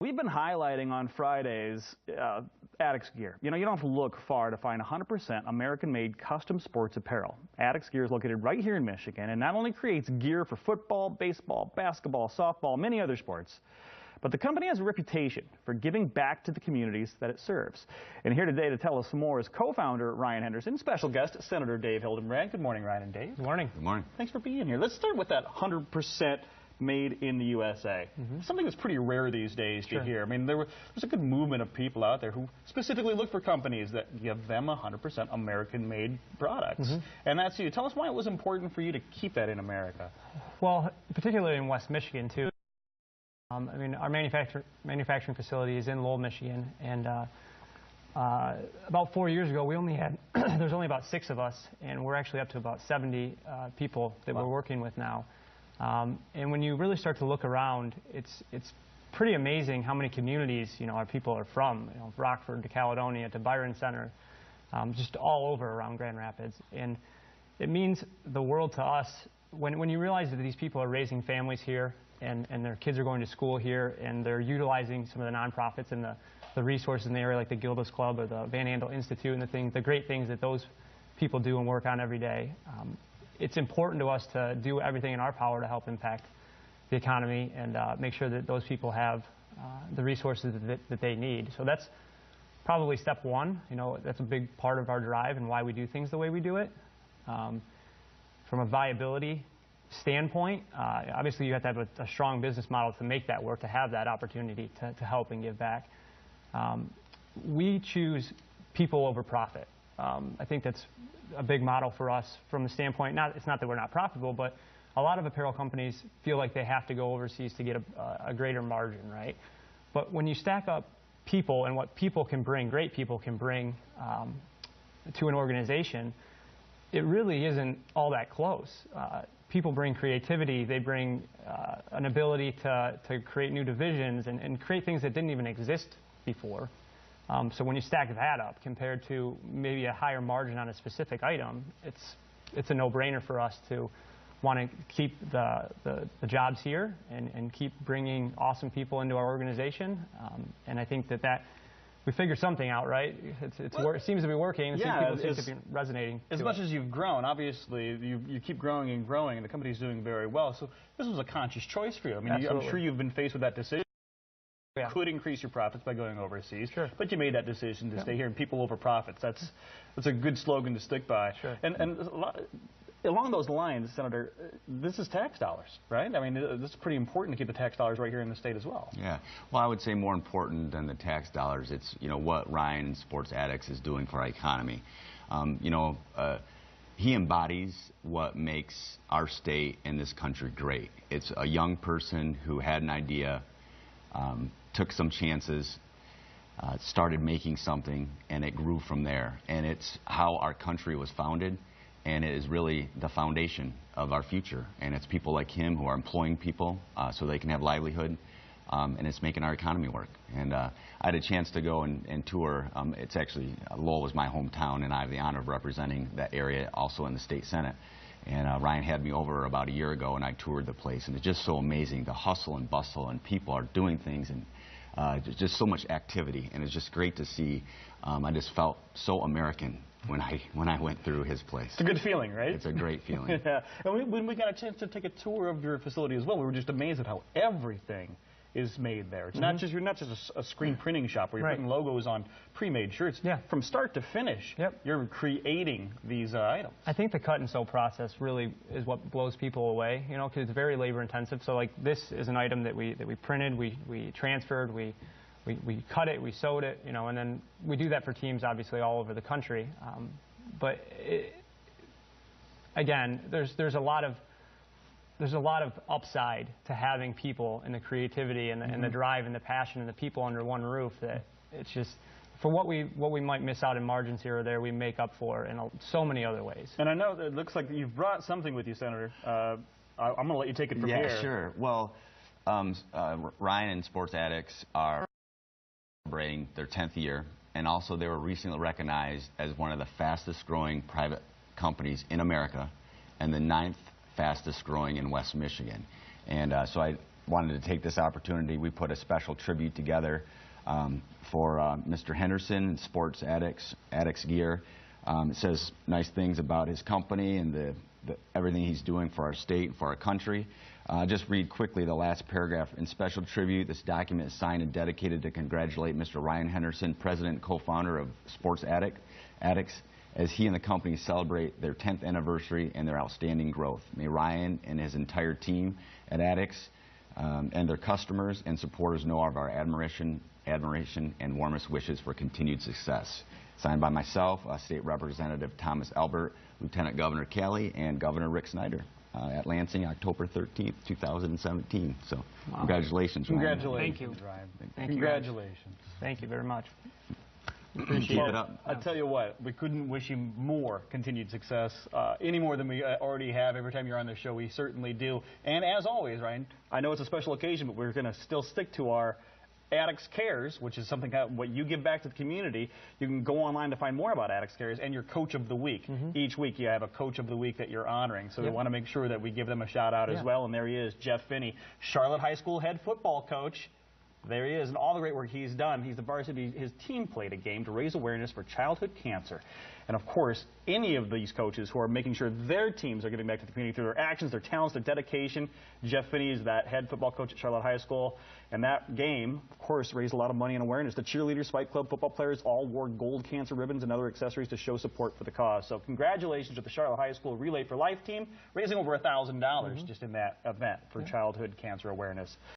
We've been highlighting on Fridays Addicts gear. You know, you don't have to look far to find 100% American-made custom sports apparel. Addicts gear is located right here in Michigan and not only creates gear for football, baseball, basketball, softball, many other sports, but the company has a reputation for giving back to the communities that it serves. And here today to tell us more is co-founder Ryan Henderson, special guest Senator Dave Hildenbrand. Good morning, Ryan and Dave. Good morning. Good morning. Thanks for being here. Let's start with that 100% made in the USA. Something that's pretty rare these days to hear. I mean, there's a good movement of people out there who specifically look for companies that give them 100% American-made products. And that's you. Tell us why it was important for you to keep that in America. Well, particularly in West Michigan, too. I mean, our manufacturing facility is in Lowell, Michigan, and about 4 years ago, we only had, there's only about 6 of us, and we're actually up to about 70 people that we're working with now. And when you really start to look around, it's pretty amazing how many communities, you know, our people are from, you know, Rockford to Caledonia to Byron Center, just all over around Grand Rapids. And it means the world to us when you realize that these people are raising families here and their kids are going to school here and they're utilizing some of the nonprofits and the resources in the area like the Gilda's Club or the Van Andel Institute and the great things that those people do and work on every day. It's important to us to do everything in our power to help impact the economy and make sure that those people have the resources that they need. So that's probably step one. You know, that's a big part of our drive and why we do things the way we do it. From a viability standpoint, obviously you have to have a strong business model to make that work, to have that opportunity to help and give back. We choose people over profit. I think that's a big model for us from the standpoint, it's not that we're not profitable, but a lot of apparel companies feel like they have to go overseas to get a greater margin, right? But when you stack up people and what people can bring, great people can bring to an organization, it really isn't all that close. People bring creativity, they bring an ability to create new divisions and create things that didn't even exist before. So when you stack that up compared to maybe a higher margin on a specific item, it's a no-brainer for us to want to keep the jobs here and keep bringing awesome people into our organization. And I think that we figured something out, right? It seems to be working. Yeah, people seem to be resonating. As much as you've grown, obviously, you keep growing and growing, and the company's doing very well. So this was a conscious choice for you. I mean, I'm sure you've been faced with that decision. You could increase your profits by going overseas, but you made that decision to stay here, and people over profits. That's a good slogan to stick by. And along those lines, Senator, this is tax dollars, right? I mean, this is pretty important to keep the tax dollars right here in the state as well. Yeah. Well, I would say more important than the tax dollars, it's, you know, what Ryan and Sports Addicts is doing for our economy. You know, he embodies what makes our state and this country great. It's a young person who had an idea, took some chances, started making something, and it grew from there. And it's how our country was founded, and it is really the foundation of our future. And it's people like him who are employing people so they can have livelihood, and it's making our economy work. And I had a chance to go and tour. It's actually, Lowell was my hometown, and I have the honor of representing that area also in the state senate. And Ryan had me over about a year ago, and I toured the place, and it's just so amazing, the hustle and bustle, and people are doing things, and just so much activity, and it's just great to see. I just felt so American when I went through his place. It's a good feeling, right? It's a great feeling. Yeah. And when we got a chance to take a tour of your facility as well, we were just amazed at how everything is made there. It's not just, you're not just a screen printing shop where you're putting logos on pre-made shirts. From start to finish, you're creating these items. I think the cut and sew process really is what blows people away, you know, because it's very labor intensive. So like this is an item that we printed, we transferred, we cut it, we sewed it, you know, and then we do that for teams obviously all over the country. But again, there's a lot of upside to having people and the creativity and the drive and the passion and the people under one roof that it's just, for what we might miss out in margins here or there, we make up for in so many other ways. And I know that it looks like you've brought something with you, Senator. I'm going to let you take it from here. Yeah, sure. Well, Ryan and Sports Addicts are celebrating their 10th year, and also they were recently recognized as one of the fastest growing private companies in America and the 9th fastest growing in West Michigan. And so wanted to take this opportunity. We put a special tribute together for Mr. Henderson, Sports Addicts Gear. It says nice things about his company and everything he's doing for our state and for our country. Just read quickly the last paragraph. In special tribute, this document is signed and dedicated to congratulate Mr. Ryan Henderson, President and co-founder of Sports Addicts, as he and the company celebrate their 10th anniversary and their outstanding growth. May Ryan and his entire team at Addicts and their customers and supporters know of our admiration and warmest wishes for continued success. Signed by myself, State Representative Thomas Albert, Lieutenant Governor Kelly, and Governor Rick Snyder at Lansing, October 13th, 2017. So, wow. Congratulations, Ryan. Congratulations. Thank you, Ryan. Congratulations. Thank you very much. Keep it up. I'll tell you what, we couldn't wish you more continued success, any more than we already have. Every time you're on the show, we certainly do. And as always, Ryan, I know it's a special occasion, but we're going to still stick to our Addicts Cares, which is something what you give back to the community. You can go online to find more about Addicts Cares and your Coach of the Week. Each week you have a Coach of the Week that you're honoring, so we want to make sure that we give them a shout out as well. And there he is, Jeff Finney, Charlotte High School head football coach. There he is, and all the great work he's done. He's the varsity. His team played a game to raise awareness for childhood cancer. And of course, any of these coaches who are making sure their teams are giving back to the community through their actions, their talents, their dedication. Jeff Finney is that head football coach at Charlotte High School. And that game, of course, raised a lot of money and awareness. The cheerleaders, Spike Club football players all wore gold cancer ribbons and other accessories to show support for the cause. So congratulations to the Charlotte High School Relay for Life team, raising over $1,000 just in that event for childhood cancer awareness.